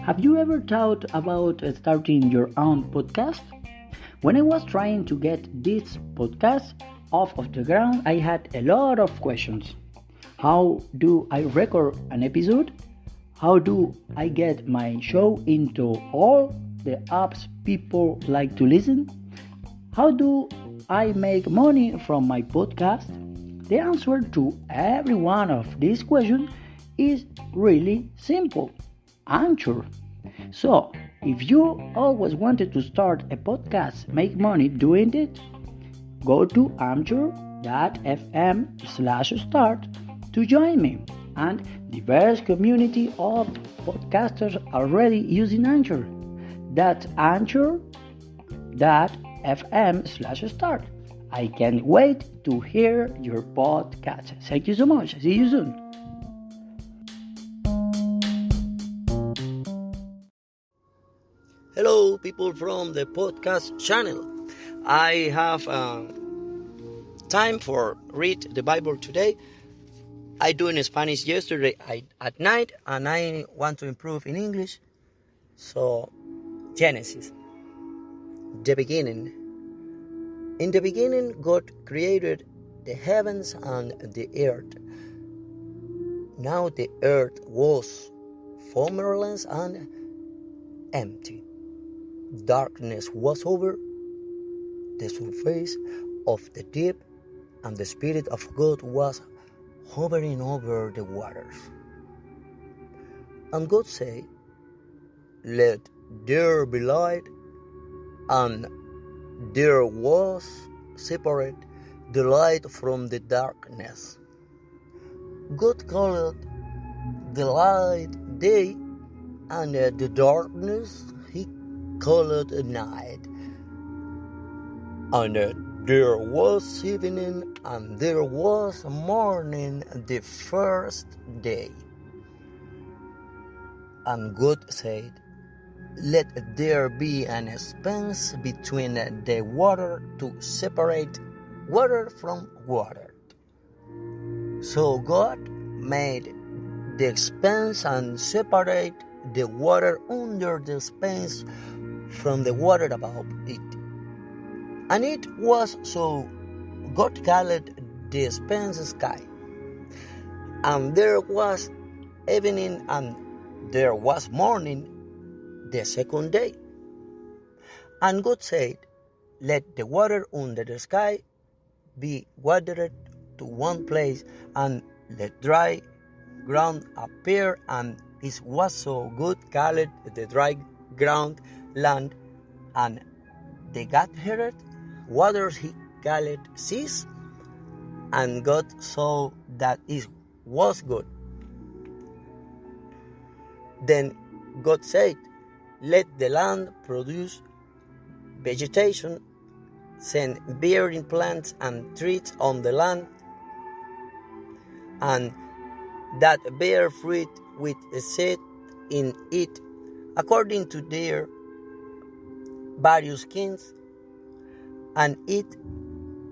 Have you ever thought about starting your own podcast? When I was trying to get this podcast off of the ground, I had a lot of questions. How do I record an episode? How do I get my show into all the apps people like to listen? How do I make money from my podcast? The answer to every one of these questions is really simple. Anchor. So, if you always wanted to start a podcast, make money doing it, go to anchor.fm/start to join me and diverse community of podcasters already using Anchor. That's anchor.fm/start. I can't wait to hear your podcast. Thank you so much. See you soon. Hello, people from the podcast channel. I have time for read the Bible today. I do in Spanish yesterday at night, and I want to improve in English. So, Genesis, the beginning. In the beginning, God created the heavens and the earth. Now the earth was formless and empty. Darkness was over the surface of the deep, and the Spirit of God was hovering over the waters. And God said, "Let there be light," and there was separate the light from the darkness. God called the light day, and the darkness He called night. And there was evening, and there was morning the first day. And God said, "Let there be an expanse between the water to separate water from water." So God made the expanse and separate the water under the expanse from the water above it. And it was so. God called the expanse sky. And there was evening, and there was morning the second day. And God said, "Let the water under the sky be watered to one place, and let dry ground appear." And it was so. God called the dry ground land, and the God heard waters He called seas. And God saw that it was good. Then God said, "Let the land produce vegetation, send bearing plants and trees on the land, and that bear fruit with a seed in it, according to their various kinds." And it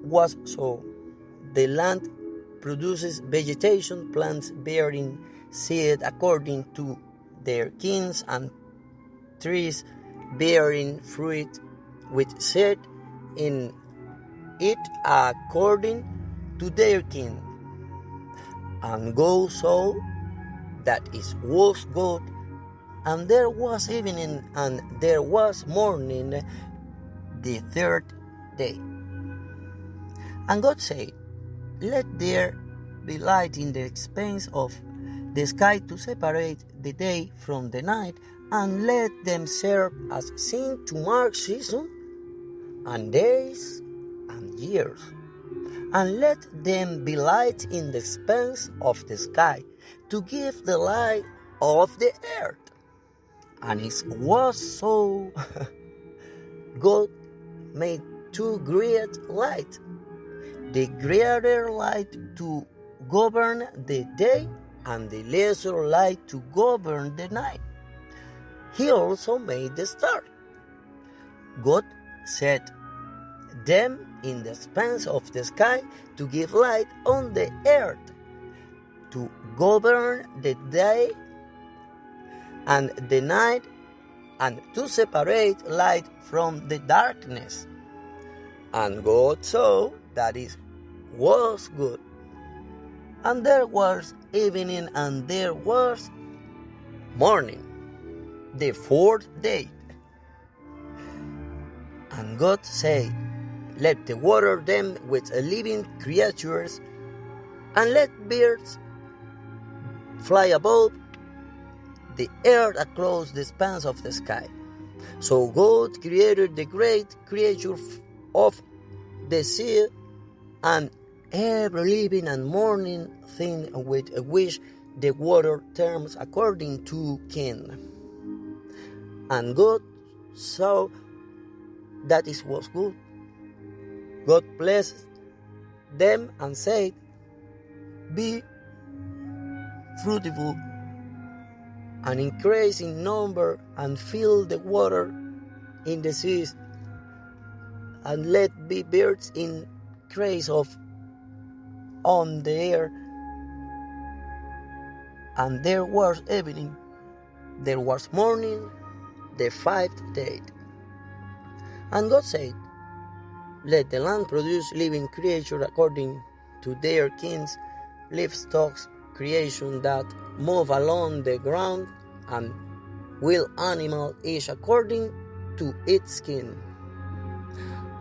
was so. The land produces vegetation, plants bearing seed according to their kinds, and trees bearing fruit with seed in it according to their kind. And God saw that it was good. And there was evening, and there was morning the third day. And God said, "Let there be light in the expanse of the sky to separate the day from the night, and let them serve as sign to mark season and days and years. And let them be light in the expanse of the sky to give the light of the earth." And it was so. God made two great lights, the greater light to govern the day, and the lesser light to govern the night. He also made the stars. God set them in the expanse of the sky to give light on the earth, to govern the day and the night, and to separate light from the darkness. And God saw that it was good. And there was evening, and there was morning, the fourth day. And God said, let the water them with living creatures, and let birds fly above the earth across the expanse of the sky. So God created the great creature of the sea, and every living and morning thing with which the water terms according to kin. And God saw that it was good. God blessed them and said, be fruitful and increase in number, and fill the water in the seas, and let be birds increase of on the air. And there was evening, there was morning, the fifth day. And God said, let the land produce living creatures according to their kinds, livestock, creation that move along the ground, and wild animal each according to its kin.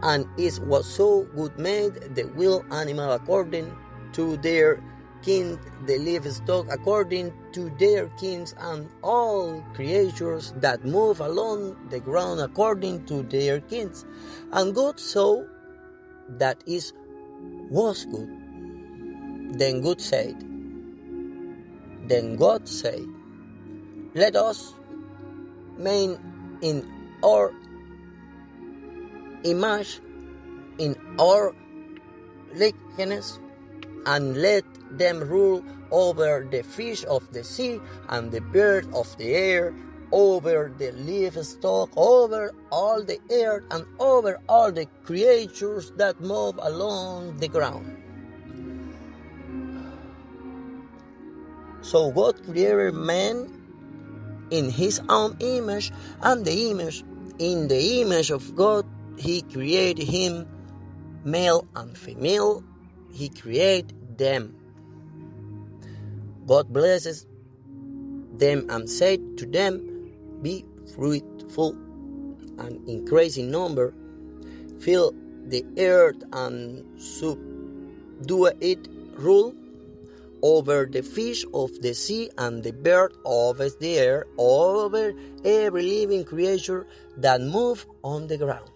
And it was so good made, the wild animal according to their kin, the livestock according to their kins, and all creatures that move along the ground according to their kins. And God saw that it was good. Then God said, let us make in our image, in our likeness, and let them rule over the fish of the sea, and the bird of the air, over the livestock, over all the earth, and over all the creatures that move along the ground. So God created man in his own image, and in the image of God he created him, male and female, he created them. God blesses them and said to them, be fruitful and increase in number, fill the earth and subdue it, rule over the fish of the sea and the bird of the air, over every living creature that move on the ground.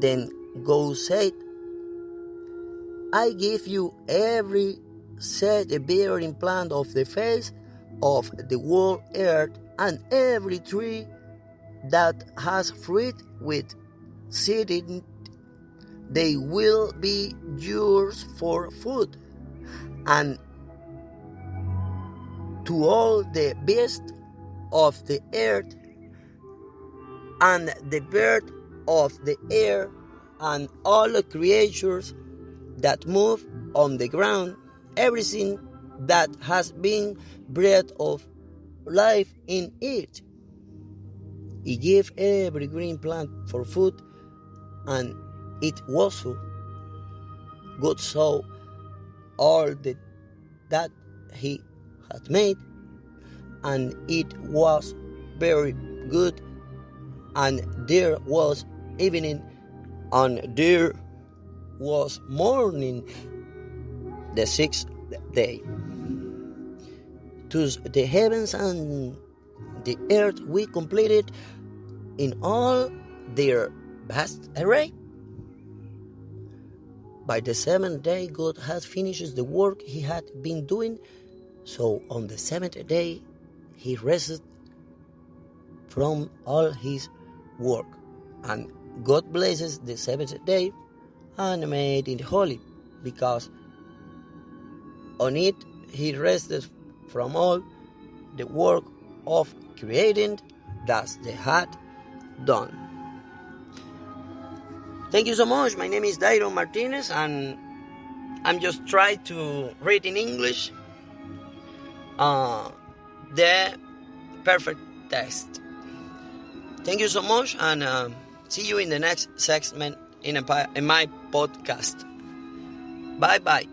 Then God said, I give you every seed-bearing plant of the face of the whole earth, and every tree that has fruit with seed in it, they will be yours for food. And to all the beasts of the earth, and the bird of the air, and all the creatures that move on the ground, everything that has been breath of life in it. He gave every green plant for food, and it was so. God saw all that he had made, and it was very good. And there was evening, and there was morning, the sixth day. Thus the heavens and the earth we completed in all their vast array. By the seventh day God had finished the work he had been doing, so on the seventh day he rested from all his work. And God blesses the seventh day and made it holy, because on it he rested from all the work of creating that they had done. Thank you so much. My name is Dairo Martinez, and I'm just trying to read in English the perfect text. Thank you so much, and see you in the next segment in my podcast. Bye bye.